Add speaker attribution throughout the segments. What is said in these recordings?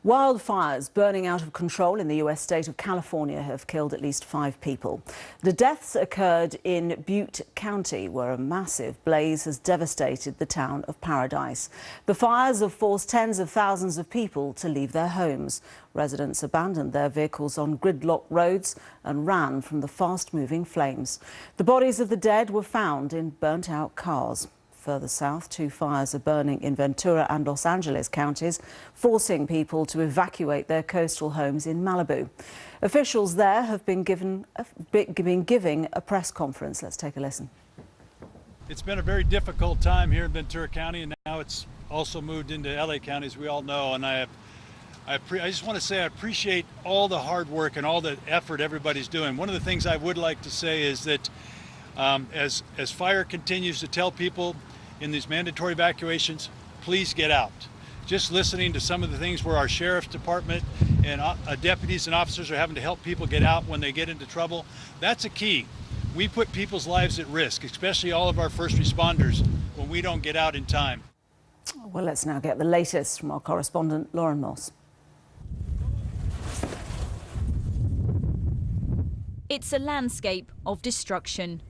Speaker 1: Wildfires burning out of control in the U.S. state of California have killed at least 5 people. The deaths occurred in Butte County, where a massive blaze has devastated the town of Paradise. The fires have forced tens of thousands of people to leave their homes. Residents abandoned their vehicles on gridlocked roads and ran from the fast-moving flames. The bodies of the dead were found in burnt-out cars. Further south, 2 fires are burning in Ventura and Los Angeles counties, forcing people to evacuate their coastal homes in Malibu. Officials there have been giving a press conference. Let's take a listen.
Speaker 2: It's been a very difficult time here in Ventura County, and now it's also moved into LA County, as we all know. And I just want to say I appreciate all the hard work and all the effort everybody's doing. One of the things I would like to say is that as fire continues to tell people in these mandatory evacuations, please get out. Just listening to some of the things where our sheriff's department and deputies and officers are having to help people get out when they get into trouble, that's a key. We put people's lives at risk, especially all of our first responders, when we don't get out in time.
Speaker 1: Well, let's now get the latest from our correspondent, Lauren Moss.
Speaker 3: It's a landscape of destruction.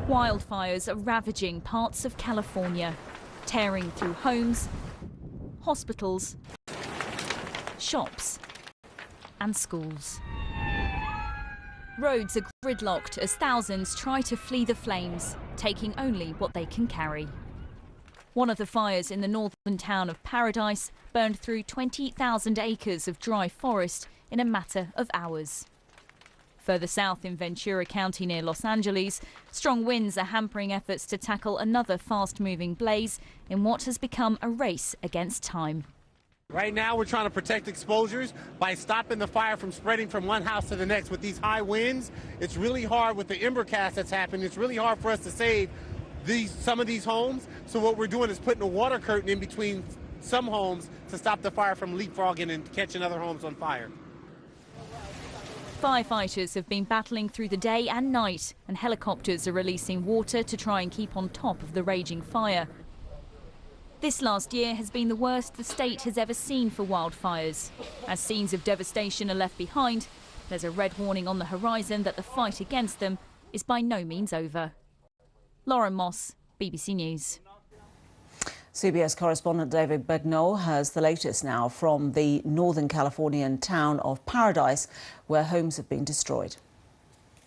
Speaker 3: Wildfires are ravaging parts of California, tearing through homes, hospitals, shops and schools. Roads are gridlocked as thousands try to flee the flames, taking only what they can carry. One of the fires in the northern town of Paradise burned through 20,000 acres of dry forest in a matter of hours. Further south in Ventura County near Los Angeles, strong winds are hampering efforts to tackle another fast-moving blaze in what has become a race against time.
Speaker 4: Right now we're trying to protect exposures by stopping the fire from spreading from one house to the next. With these high winds, it's really hard with the ember cast that's happening. It's really hard for us to save some of these homes. So what we're doing is putting a water curtain in between some homes to stop the fire from leapfrogging and catching other homes on fire.
Speaker 3: Firefighters have been battling through the day and night, and helicopters are releasing water to try and keep on top of the raging fire. This last year has been the worst the state has ever seen for wildfires. As scenes of devastation are left behind, there's a red warning on the horizon that the fight against them is by no means over. Lauren Moss, BBC News.
Speaker 1: CBS correspondent David Begnaud has the latest now from the northern Californian town of Paradise, where homes have been destroyed.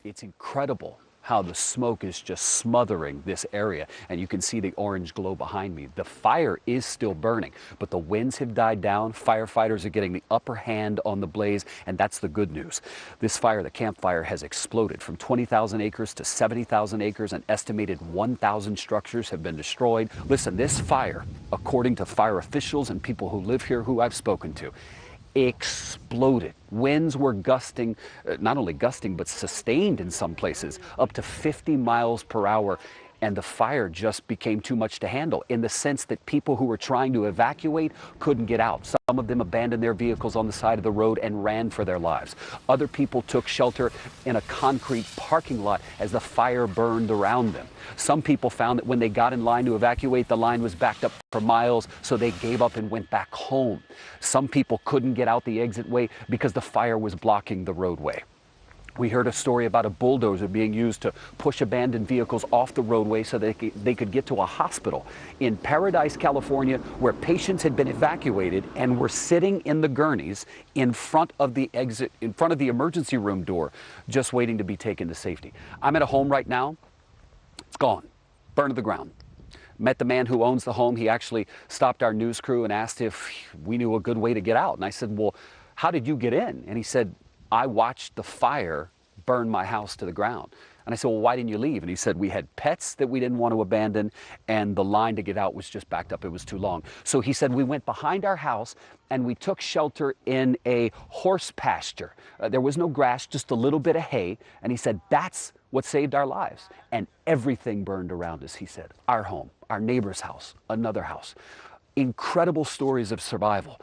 Speaker 5: It's incredible how the smoke is just smothering this area, and you can see the orange glow behind me. The fire is still burning, but the winds have died down. Firefighters are getting the upper hand on the blaze, and that's the good news. This fire, the Camp Fire, has exploded from 20,000 acres to 70,000 acres. An estimated 1,000 structures have been destroyed. Listen, this fire, according to fire officials and people who live here who I've spoken to, exploded. Winds were gusting, not only gusting, but sustained in some places, up to 50 miles per hour. And the fire just became too much to handle, in the sense that people who were trying to evacuate couldn't get out. Some of them abandoned their vehicles on the side of the road and ran for their lives. Other people took shelter in a concrete parking lot as the fire burned around them. Some people found that when they got in line to evacuate, the line was backed up for miles, so they gave up and went back home. Some people couldn't get out the exit way because the fire was blocking the roadway. We heard a story about a bulldozer being used to push abandoned vehicles off the roadway so they could get to a hospital in Paradise, California, where patients had been evacuated and were sitting in the gurneys in front of the exit, in front of the emergency room door, just waiting to be taken to safety. I'm at a home right now. It's gone, burned to the ground. Met the man who owns the home. He actually stopped our news crew and asked if we knew a good way to get out. And I said, well, how did you get in? And he said, I watched the fire burn my house to the ground. And I said, well, why didn't you leave? And he said, we had pets that we didn't want to abandon, and the line to get out was just backed up. It was too long. So he said, we went behind our house and we took shelter in a horse pasture. There was no grass, just a little bit of hay. And he said, that's what saved our lives. And everything burned around us, he said. Our home, our neighbor's house, another house. Incredible stories of survival.